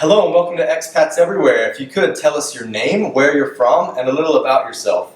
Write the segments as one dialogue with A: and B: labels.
A: Hello and welcome to Expats Everywhere. If you could tell us your name, where you're from, and a little about yourself.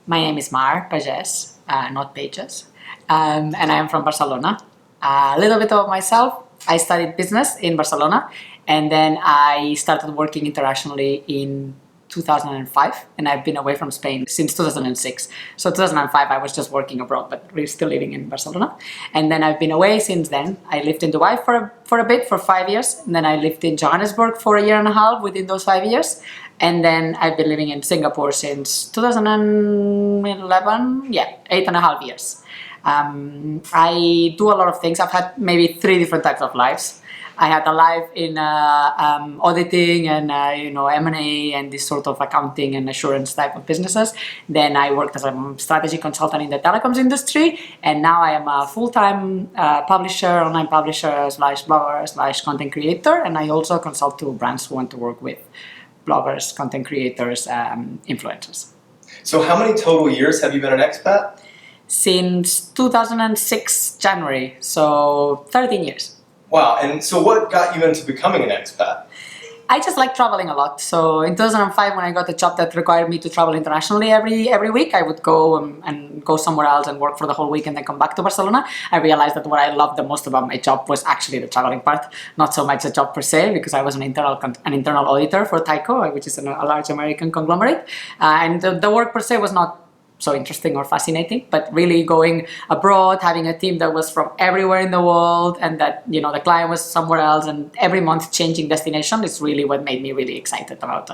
B: My name is Mar Pages, not Pages, and I am from Barcelona. A little bit about myself. I studied business in Barcelona, and then I started working internationally in 2005, and I've been away from Spain since 2006. So 2005, I was just working abroad, but we're still living in Barcelona. And then I've been away since then. I lived in Dubai for a bit, for 5 years, and then I lived in Johannesburg for a year and a half within those 5 years. And then I've been living in Singapore since 2011, 8.5 years. I do a lot of things. I've had maybe 3 different types of lives. I had a life in auditing and M&A and this sort of accounting and assurance type of businesses. Then I worked as a strategy consultant in the telecoms industry, and now I am a full-time publisher, online publisher / blogger / content creator, and I also consult to brands who want to work with bloggers, content creators, influencers.
A: So how many total years have you been an expat?
B: Since 2006 January, so 13 years.
A: Wow, and so what got you into becoming an expat?
B: I just like traveling a lot. So in 2005, when I got a job that required me to travel internationally every week, I would go and go somewhere else and work for the whole week and then come back to Barcelona. I realized that what I loved the most about my job was actually the traveling part, not so much the job per se, because I was an internal auditor for Tyco, which is a large American conglomerate. And the work per se was not so interesting or fascinating, but really going abroad, having a team that was from everywhere in the world, and that the client was somewhere else, and every month changing destination is really what made me really excited about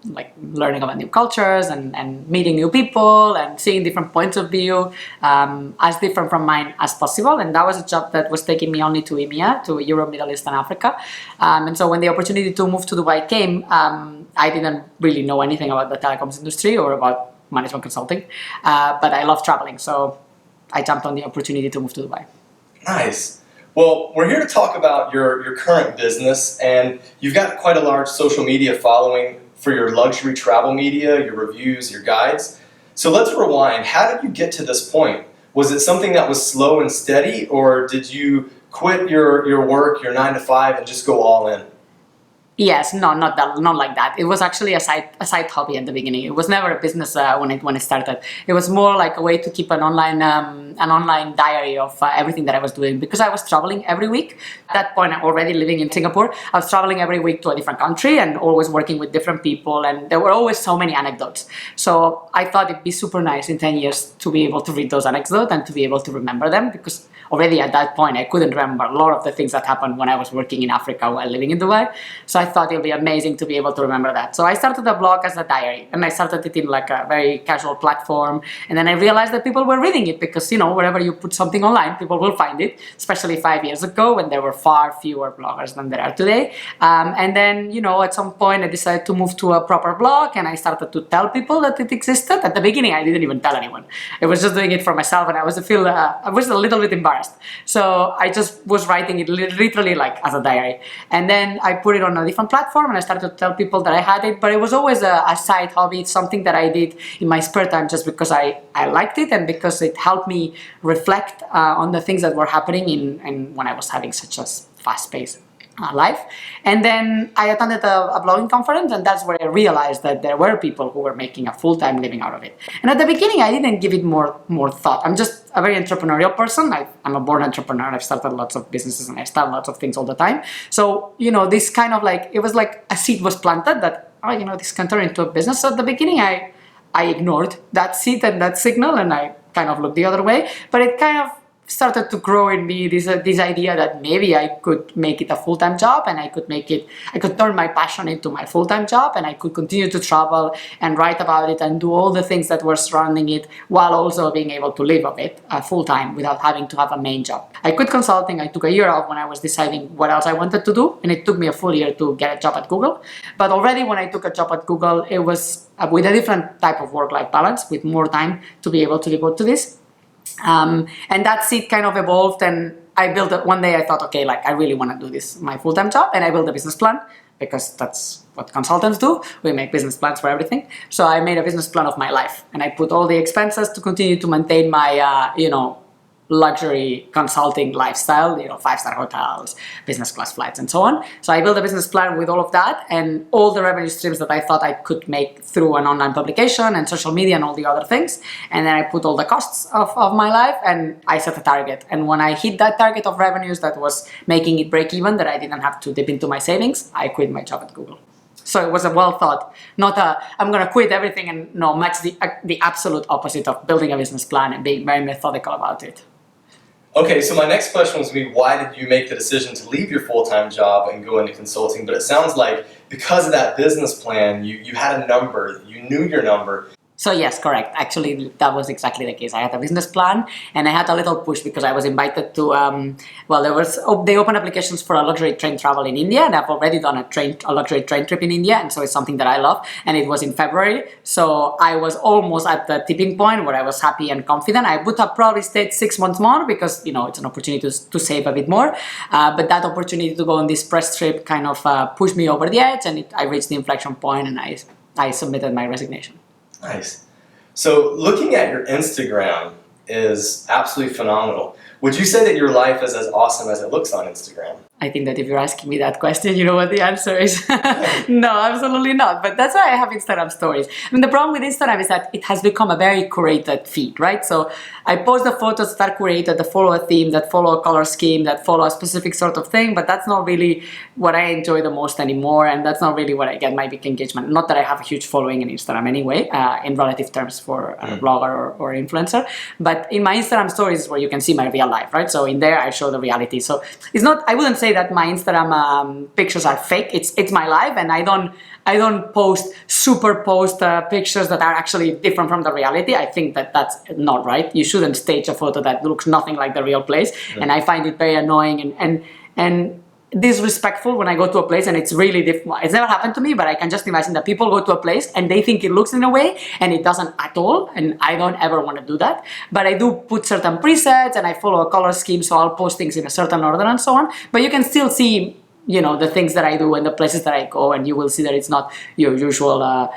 B: like learning about new cultures and meeting new people and seeing different points of view, as different from mine as possible. And that was a job that was taking me only to EMEA, to Europe, Middle East and Africa. And so when the opportunity to move to Dubai came, I didn't really know anything about the telecoms industry or about management consulting, but I love traveling, so I jumped on the opportunity to move to Dubai.
A: Nice. Well, we're here to talk about your current business, and you've got quite a large social media following for your luxury travel media, your reviews, your guides. So let's rewind. How did you get to this point? Was it something that was slow and steady, or did you quit your work, your 9 to 5, and just go all in?
B: Yes, no, not like that. It was actually a side hobby at the beginning. It was never a business when it started. It was more like a way to keep an online diary of everything that I was doing, because I was traveling every week. At that point, I'm already living in Singapore. I was traveling every week to a different country and always working with different people, and there were always so many anecdotes. So I thought it'd be super nice in 10 years to be able to read those anecdotes and to be able to remember them, because already at that point I couldn't remember a lot of the things that happened when I was working in Africa while living in Dubai. So I thought it would be amazing to be able to remember that. So I started the blog as a diary, and I started it in like a very casual platform. And then I realized that people were reading it, because wherever you put something online, people will find it, especially 5 years ago when there were far fewer bloggers than there are today. And then, at some point I decided to move to a proper blog, and I started to tell people that it existed. At the beginning, I didn't even tell anyone. I was just doing it for myself, and I was a little bit embarrassed. So I just was writing it literally like as a diary. And then I put it on a different platform, and I started to tell people that I had it, but it was always a side hobby. It's something that I did in my spare time just because I liked it, and because it helped me reflect on the things that were happening in when I was having such a fast-paced life. And then I attended a blogging conference, and that's where I realized that there were people who were making a full-time living out of it. And at the beginning, I didn't give it more thought. I'm just a very entrepreneurial person. I'm a born entrepreneur. I've started lots of businesses, and I start lots of things all the time. So, this kind of it was like a seed was planted that, this can turn into a business. So at the beginning, I ignored that seed and that signal, and I kind of looked the other way. But it kind of started to grow in me this idea that maybe I could make it a full-time job, and I could turn my passion into my full-time job, and I could continue to travel and write about it and do all the things that were surrounding it, while also being able to live of it full-time without having to have a main job. I quit consulting. I took a year off when I was deciding what else I wanted to do, and it took me a full year to get a job at Google. But already when I took a job at Google, it was with a different type of work-life balance, with more time to be able to devote to this. And that seed kind of evolved, and I built it one day. I thought, okay, I really want to do this, my full-time job, and I built a business plan, because that's what consultants do. We make business plans for everything. So I made a business plan of my life, and I put all the expenses to continue to maintain my, luxury consulting lifestyle, 5-star hotels, business class flights, and so on. So I built a business plan with all of that and all the revenue streams that I thought I could make through an online publication and social media and all the other things. And then I put all the costs of my life and I set a target. And when I hit that target of revenues that was making it break even, that I didn't have to dip into my savings, I quit my job at Google. So it was a well thought, not I'm going to quit everything, and no, much the absolute opposite of building a business plan and being very methodical about it.
A: Okay, so my next question was going to be, why did you make the decision to leave your full-time job and go into consulting? But it sounds like because of that business plan, you had a number, you knew your number.
B: So yes, correct. Actually, that was exactly the case. I had a business plan and I had a little push because I was invited to, they opened applications for a luxury train travel in India, and I've already done a luxury train trip in India, and so it's something that I love, and it was in February. So I was almost at the tipping point where I was happy and confident. I would have probably stayed 6 months more because, it's an opportunity to save a bit more. But that opportunity to go on this press trip kind of pushed me over the edge, and I reached the inflection point and I submitted my resignation.
A: Nice. So looking at your Instagram is absolutely phenomenal. Would you say that your life is as awesome as it looks on Instagram?
B: I think that if you're asking me that question, you know what the answer is. No, absolutely not. But that's why I have Instagram stories. I mean, the problem with Instagram is that it has become a very curated feed, right? So I post the photos that are curated, that follow a theme, that follow a color scheme, that follow a specific sort of thing. But that's not really what I enjoy the most anymore. And that's not really what I get my big engagement. Not that I have a huge following in Instagram anyway, in relative terms for a blogger or influencer. But in my Instagram stories is where you can see my real life, right? So in there, I show the reality. So it's not, I wouldn't say that my Instagram pictures are fake. It's my life, and I don't post pictures that are actually different from the reality. I think that that's not right. You shouldn't stage a photo that looks nothing like the real place. Yeah. And I find it very annoying and disrespectful when I go to a place and it's really different. It's never happened to me, but I can just imagine that people go to a place and they think it looks in a way and it doesn't at all, and I don't ever want to do that. But I do put certain presets and I follow a color scheme, so I'll post things in a certain order and so on. But you can still see, the things that I do and the places that I go, and you will see that it's not your usual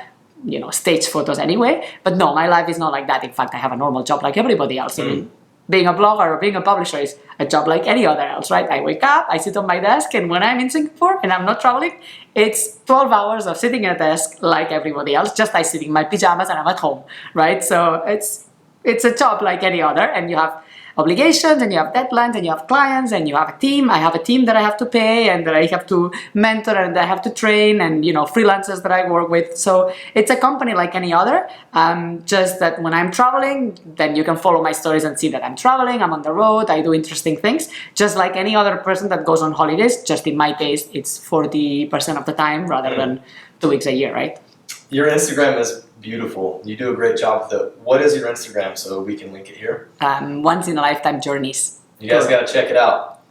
B: stage photos anyway. But no, my life is not like that. In fact, I have a normal job like everybody else. I mean, being a blogger or being a publisher is a job like any other else, right? I wake up, I sit on my desk, and when I'm in Singapore and I'm not traveling, it's 12 hours of sitting at a desk like everybody else, just I sit in my pajamas and I'm at home, right? So it's a job like any other, and you have obligations and you have deadlines and you have clients and you have a team. I have a team that I have to pay and that I have to mentor and that I have to train, and freelancers that I work with. So it's a company like any other, just that when I'm traveling, then you can follow my stories and see that I'm traveling, I'm on the road, I do interesting things, just like any other person that goes on holidays. Just in my case, it's 40% of the time rather than 2 weeks a year, right?
A: Your Instagram is beautiful. You do a great job with it. What is your Instagram so we can link it here?
B: Once in a lifetime journeys.
A: You guys got to check it out.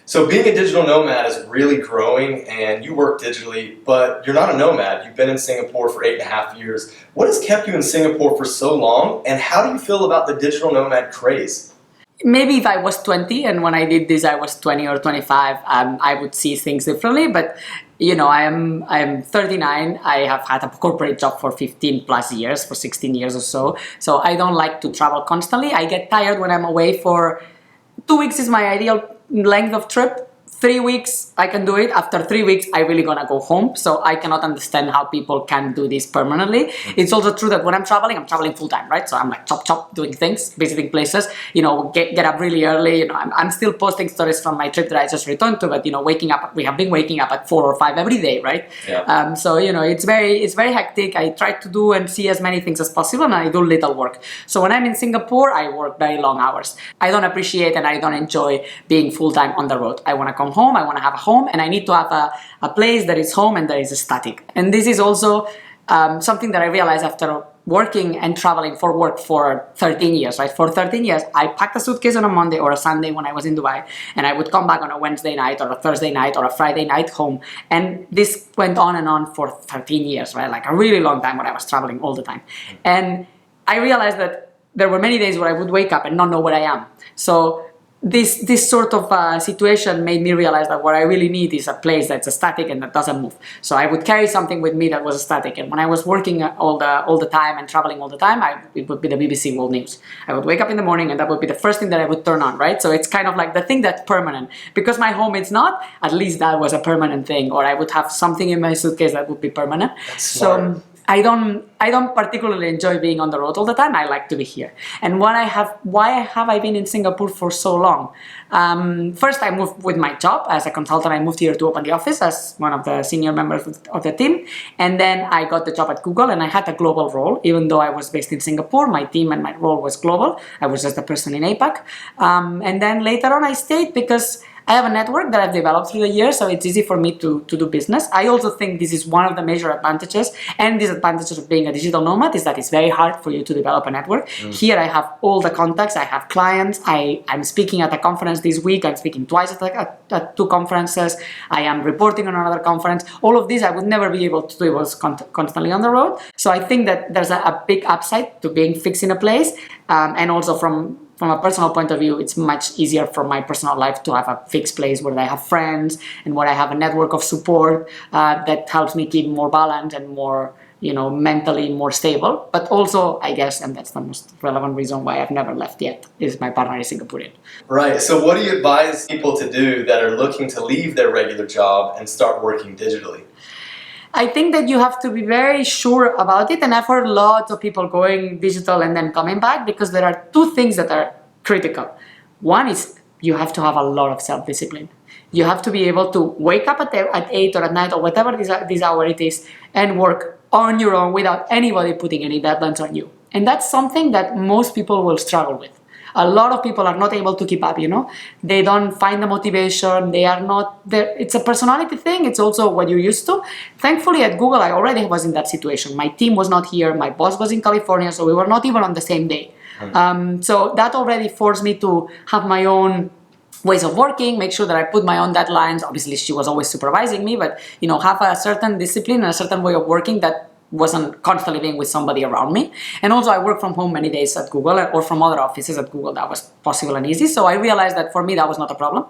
A: So being a digital nomad is really growing, and you work digitally, but you're not a nomad. You've been in Singapore for 8.5 years. What has kept you in Singapore for so long, and how do you feel about the digital nomad craze?
B: Maybe if I was 20 and when I did this I was 20 or 25, I would see things differently. But I am 39. I have had a corporate job for 15 plus years, for 16 years or so. So I don't like to travel constantly. I get tired when I'm away for 2 weeks is my ideal length of trip. 3 weeks, I can do it. After 3 weeks, I really gonna go home. So I cannot understand how people can do this permanently. It's also true that when I'm traveling full time, right? So I'm like chop, doing things, visiting places, get up really early. I'm still posting stories from my trip that I just returned to, but waking up, we have been waking up at 4 or 5 every day, right? Yeah. So it's very hectic. I try to do and see as many things as possible, and I do little work. So when I'm in Singapore, I work very long hours. I don't appreciate and I don't enjoy being full time on the road. I wanna come home, I want to have a home, and I need to have a place that is home and that is static. And this is also something that I realized after working and traveling for work for 13 years, right? For 13 years, I packed a suitcase on a Monday or a Sunday when I was in Dubai, and I would come back on a Wednesday night or a Thursday night or a Friday night home. And this went on and on for 13 years, right? Like a really long time when I was traveling all the time. And I realized that there were many days where I would wake up and not know where I am. So this sort of situation made me realize that what I really need is a place that's static and that doesn't move. So I would carry something with me that was static. And when I was working all the time and traveling all the time, it would be the BBC World News. I would wake up in the morning and that would be the first thing that I would turn on, right? So it's kind of like the thing that's permanent. Because my home is not, at least that was a permanent thing. Or I would have something in my suitcase that would be permanent.
A: That's smart.
B: So I don't particularly enjoy being on the road all the time. I like to be here. And why have I been in Singapore for so long? First, I moved with my job as a consultant. I moved here to open the office as one of the senior members of the team. And then I got the job at Google and I had a global role. Even though I was based in Singapore, my team and my role was global. I was just a person in APAC. And then later on I stayed because I have a network that I've developed through the years, so it's easy for me to do business. I also think this is one of the major advantages and disadvantages of being a digital nomad is that it's very hard for you to develop a network. Here I have all the contacts, I have clients, I'm speaking at a conference this week, I'm speaking twice at 2 conferences, I am reporting on another conference. All of this I would never be able to do if I was constantly on the road. So I think that there's a big upside to being fixed in a place, and also from a personal point of view, it's much easier for my personal life to have a fixed place where I have friends and where I have a network of support that helps me keep more balanced and more, mentally more stable. But also, I guess, and that's the most relevant reason why I've never left yet, is my partner is Singaporean.
A: Right. So what do you advise people to do that are looking to leave their regular job and start working digitally?
B: I think that you have to be very sure about it, and I've heard lots of people going digital and then coming back because there are 2 things that are critical. One is you have to have a lot of self-discipline. You have to be able to wake up at 8 or at night or whatever this hour it is and work on your own without anybody putting any deadlines on you. And that's something that most people will struggle with. A lot of people are not able to keep up, They don't find the motivation. They are not there. It's a personality thing. It's also what you're used to. Thankfully, at Google, I already was in that situation. My team was not here. My boss was in California, so we were not even on the same day. So that already forced me to have my own ways of working, make sure that I put my own deadlines. Obviously, she was always supervising me, but, have a certain discipline and a certain way of working that wasn't constantly being with somebody around me. And also I work from home many days at Google or from other offices at Google. That was possible and easy. So I realized that for me, that was not a problem.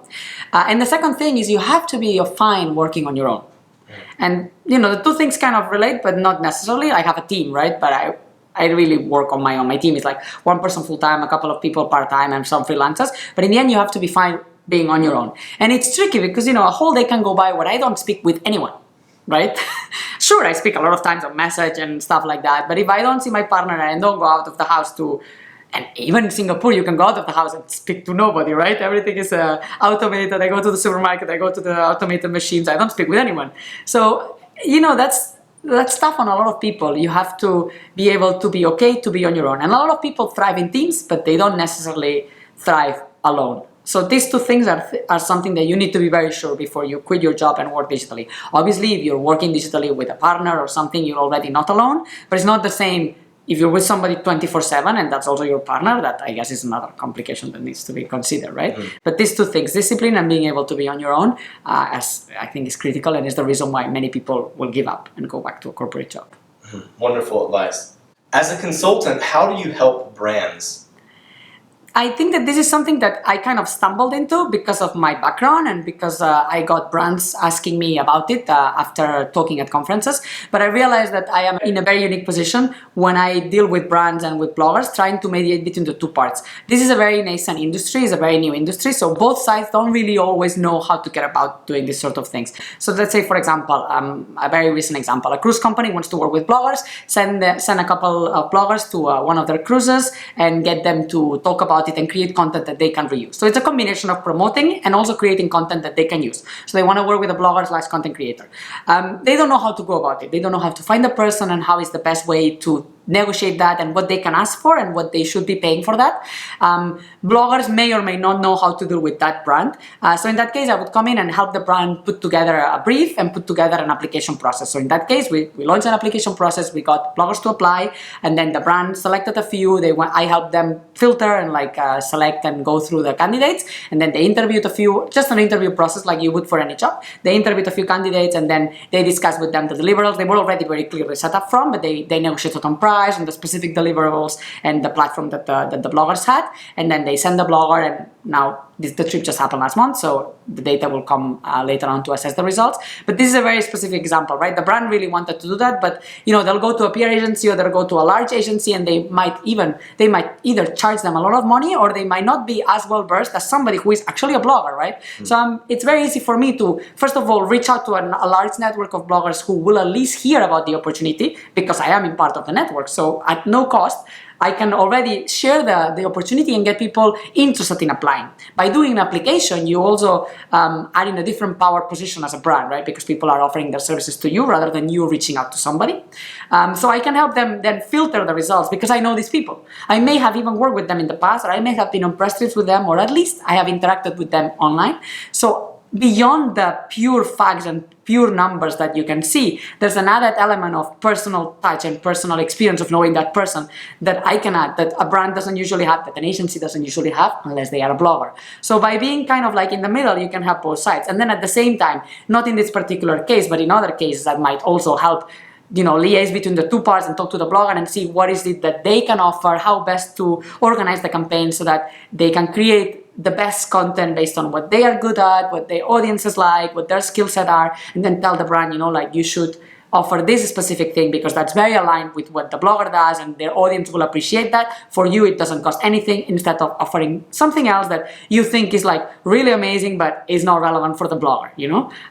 B: And the second thing is you have to be fine working on your own. And, the 2 things kind of relate, but not necessarily. I have a team, right? But I really work on my own. My team is like 1 person full-time, a couple of people part-time, and some freelancers. But in the end, you have to be fine being on your own. And it's tricky because, a whole day can go by where I don't speak with anyone. Right? Sure, I speak a lot of times on message and stuff like that, but if I don't see my partner and I don't go out of the house and even in Singapore, you can go out of the house and speak to nobody, right? Everything is automated. I go to the supermarket, I go to the automated machines, I don't speak with anyone. So, that's tough on a lot of people. You have to be able to be okay to be on your own. And a lot of people thrive in teams, but they don't necessarily thrive alone. So these 2 things are something that you need to be very sure before you quit your job and work digitally. Obviously, if you're working digitally with a partner or something, you're already not alone, but it's not the same if you're with somebody 24/7 and that's also your partner. That I guess is another complication that needs to be considered, right? But these 2 things, discipline and being able to be on your own, as I think is critical and is the reason why many people will give up and go back to a corporate job.
A: Wonderful advice. As a consultant, how do you help brands?
B: I think that this is something that I kind of stumbled into because of my background and because I got brands asking me about it after talking at conferences. But I realized that I am in a very unique position when I deal with brands and with bloggers, trying to mediate between the 2 parts. This is a very nascent industry, it's a very new industry, so both sides don't really always know how to get about doing this sort of things. So let's say, for example, a very recent example, a cruise company wants to work with bloggers, send a couple of bloggers to one of their cruises and get them to talk about it and create content that they can reuse. So it's a combination of promoting and also creating content that they can use. So they want to work with a blogger/content creator. They don't know how to go about it. They don't know how to find the person and how is the best way to negotiate that and what they can ask for and what they should be paying for that. Bloggers may or may not know how to deal with that brand. So in that case, I would come in and help the brand put together a brief and put together an application process. So in that case, we launched an application process, we got bloggers to apply, and then the brand selected a few. I helped them filter and select and go through the candidates, and then they interviewed a few, just an interview process like you would for any job. They interviewed a few candidates and then they discussed with them the deliverables. They were already very clearly set up from, but they negotiated on price and the specific deliverables and the platform that the bloggers had, and then they send the blogger, and now the trip just happened last month, so the data will come later on to assess the results. But this is a very specific example, right? The brand really wanted to do that, but they'll go to a PR agency or they'll go to a large agency, and they might either charge them a lot of money, or they might not be as well versed as somebody who is actually a blogger, right? So it's very easy for me to, first of all, reach out to a large network of bloggers who will at least hear about the opportunity, because I am in part of the network. So at no cost, I can already share the opportunity and get people interested in applying. By doing an application, you also are in a different power position as a brand, right? Because people are offering their services to you rather than you reaching out to somebody. So I can help them then filter the results, because I know these people. I may have even worked with them in the past, or I may have been on press trips with them, or at least I have interacted with them online. So beyond the pure facts and pure numbers that you can see, there's an added element of personal touch and personal experience of knowing that person that I can add, that a brand doesn't usually have, that an agency doesn't usually have, unless they are a blogger. So by being kind of like in the middle, you can help both sides. And then at the same time, not in this particular case, but in other cases that might also help, liaise between the two parts and talk to the blogger and see what is it that they can offer, how best to organize the campaign so that they can create the best content based on what they are good at, what their audiences like, what their skill set are, and then tell the brand, you should offer this specific thing because that's very aligned with what the blogger does and their audience will appreciate that. For you, it doesn't cost anything, instead of offering something else that you think is like really amazing but is not relevant for the blogger,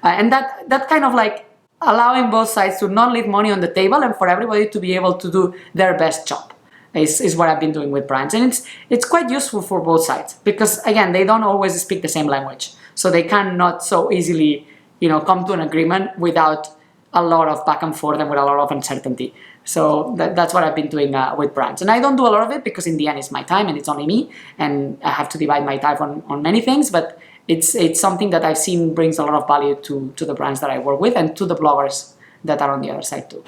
B: and that kind of like allowing both sides to not leave money on the table and for everybody to be able to do their best job is what I've been doing with brands. And it's quite useful for both sides, because again, they don't always speak the same language, so they cannot so easily come to an agreement without a lot of back and forth and with a lot of uncertainty. So that's what I've been doing with brands. And I don't do a lot of it because in the end it's my time and it's only me, and I have to divide my time on many things, but it's something that I've seen brings a lot of value to the brands that I work with and to the bloggers that are on the other side too.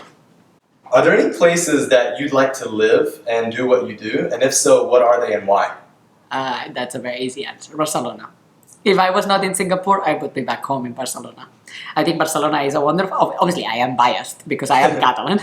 A: Are there any places that you'd like to live and do what you do? And if so, what are they and why?
B: That's a very easy answer. Barcelona. If I was not in Singapore, I would be back home in Barcelona. I think Barcelona is a wonderful... Obviously, I am biased because I am Catalan.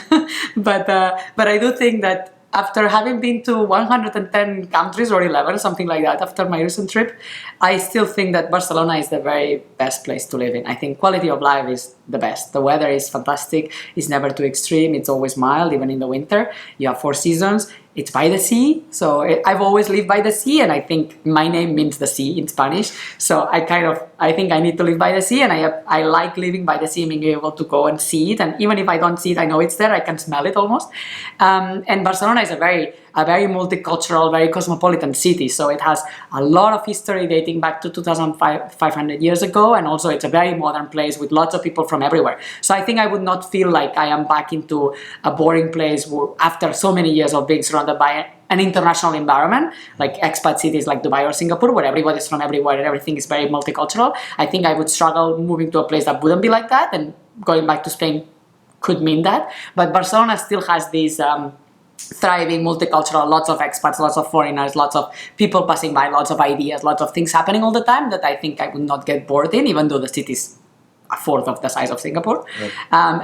B: but I do think that after having been to 110 countries or 11, something like that, after my recent trip, I still think that Barcelona is the very best place to live in. I think quality of life is the best. The weather is fantastic. It's never too extreme. It's always mild, even in the winter. You have 4 seasons. It's by the sea, so I've always lived by the sea, and I think my name means the sea in Spanish. So I think I need to live by the sea, and I like living by the sea, being able to go and see it. And even if I don't see it, I know it's there. I can smell it almost. And Barcelona is a very multicultural, very cosmopolitan city. So it has a lot of history dating back to 2,500 years ago, and also it's a very modern place with lots of people from everywhere. So I think I would not feel like I am back into a boring place after so many years of being surrounded by an international environment, like expat cities like Dubai or Singapore, where everybody's from everywhere and everything is very multicultural. I think I would struggle moving to a place that wouldn't be like that, and going back to Spain could mean that. But Barcelona still has these thriving, multicultural, lots of expats, lots of foreigners, lots of people passing by, lots of ideas, lots of things happening all the time that I think I would not get bored in, even though the city's a fourth of the size of Singapore. Right.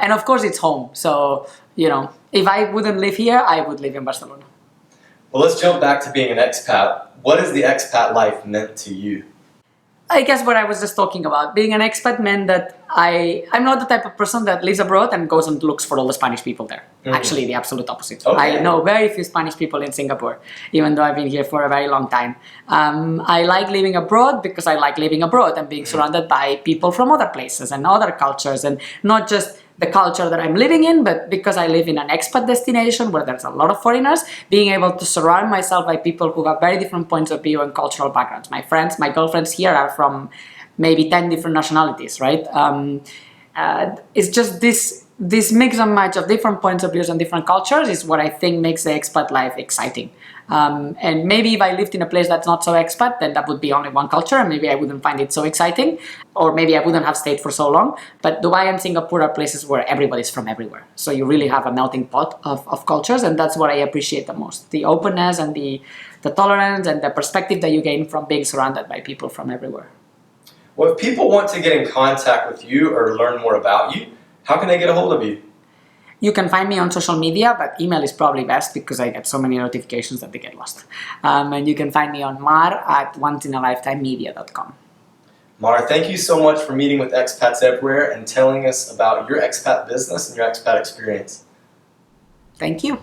B: And of course it's home. So, if I wouldn't live here, I would live in Barcelona.
A: Well, let's jump back to being an expat. What has the expat life meant to you?
B: I guess what I was just talking about, being an expat meant that I'm not the type of person that lives abroad and goes and looks for all the Spanish people there. Mm-hmm. Actually, the absolute opposite. Okay. I know very few Spanish people in Singapore, even though I've been here for a very long time. I like living abroad because I like living abroad and being surrounded by people from other places and other cultures, and not just the culture that I'm living in, but because I live in an expat destination where there's a lot of foreigners, being able to surround myself by people who have very different points of view and cultural backgrounds. My friends, my girlfriends here are from maybe 10 different nationalities, right? It's just this mix and match of different points of views and different cultures is what I think makes the expat life exciting. And maybe if I lived in a place that's not so expat, then that would be only one culture, and maybe I wouldn't find it so exciting, or maybe I wouldn't have stayed for so long. But Dubai and Singapore are places where everybody's from everywhere. So you really have a melting pot of cultures, and that's what I appreciate the most. The openness and the tolerance and the perspective that you gain from being surrounded by people from everywhere.
A: Well, if people want to get in contact with you or learn more about you, how can they get a hold of you?
B: You can find me on social media, but email is probably best because I get so many notifications that they get lost. And you can find me on mar@onceinalifetimemedia.com.
A: Mara, thank you so much for meeting with Expats Everywhere and telling us about your expat business and your expat experience.
B: Thank you.